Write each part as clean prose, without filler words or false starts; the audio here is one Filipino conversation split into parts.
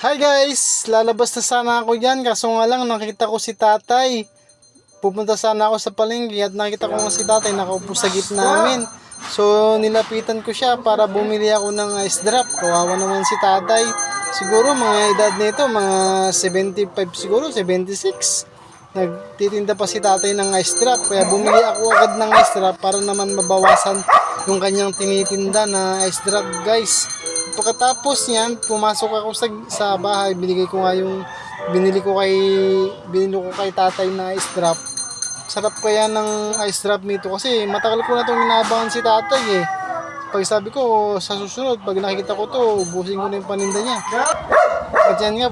Hi guys! Lalabas na sana ako dyan kaso nga lang nakita ko si tatay. Pupunta sana ako sa palengke at nakita ko nga si tatay nakaupo sa gitna namin. So nilapitan ko siya para bumili ako ng ice drop. Kawawa naman si tatay. Siguro mga edad nito mga 75 siguro, 76. Nagtitinda pa si tatay ng ice drop. Kaya bumili ako agad ng ice drop para naman mabawasan yung kanyang tinitinda na ice drop guys. Pagkatapos niyan, pumasok ako sa bahay, binili ko kay tatay na ice drop. Sarap kaya ng ice drop nito kasi matagal ko na itong inaabangan si tatay eh. Pag sabi ko, sa susunod, pag nakikita ko to, ubusin ko na yung paninda niya. At yan nga,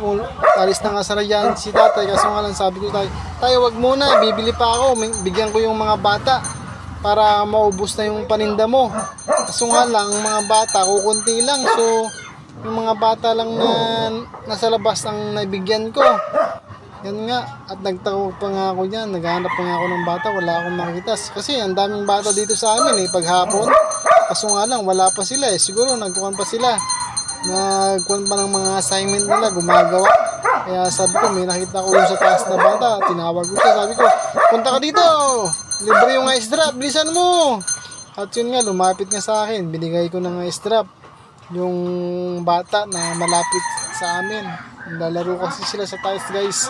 alis na nga sa radyan si tatay, kaso nga lang sabi ko tayo wag muna, bibili pa ako, bigyan ko yung mga bata para maubos na yung paninda mo. Kaso nga lang, mga bata, kukunti lang. So, yung mga bata lang na nasa labas ang nabigyan ko. Yan nga, at nagtawag pa nga ako dyan. Naghahanap pa nga ako ng bata, wala akong makita. Kasi ang daming bata dito sa amin eh, paghapon. Kaso nga lang, wala pa sila eh. Siguro nagkuhan pa sila. Nagkuhan pa ng mga assignment nila, gumagawa. Kaya sabi ko, may nakita ko yung sa taas na bata. Tinawag ko siya, sabi ko, punta ka dito! Libre yung ice drop, bilisan mo! At yun nga, lumapit nga sa akin. Binigay ko ng ice drop. Yung bata na malapit sa amin. Lalaro kasi sila sa taas guys.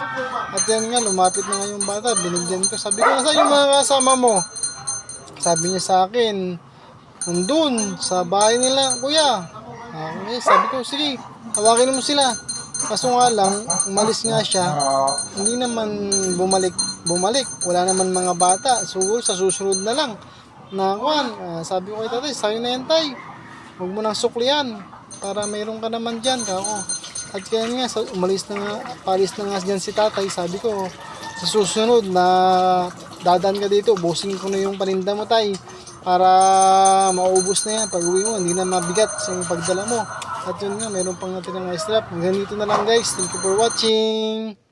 At yan nga, lumapit na nga yung bata. Binigyan ko. Sabi ko, nasa yung mga kasama mo? Sabi niya sa akin, nandun, sa bahay nila, kuya. Okay, sabi ko, sige, hawakin mo sila. Kaso nga lang, umalis nga siya. Hindi naman bumalik. Wala naman mga bata. Siguro sa susunod na lang. Sabi ko kay tatay, sa'yo na yan tay. Huwag mo nang suklian. Para mayroon ka naman dyan. At kaya nga, palis na nga dyan si tatay. Sabi ko, sa susunod na dadan ka dito, bossing ko na yung paninda mo tay. Para maubos na yan. Pag uwi mo, hindi na mabigat sa pagdala mo. At yun nga, mayroon pang natin ng ice drop. Hanggang dito na lang guys. Thank you for watching.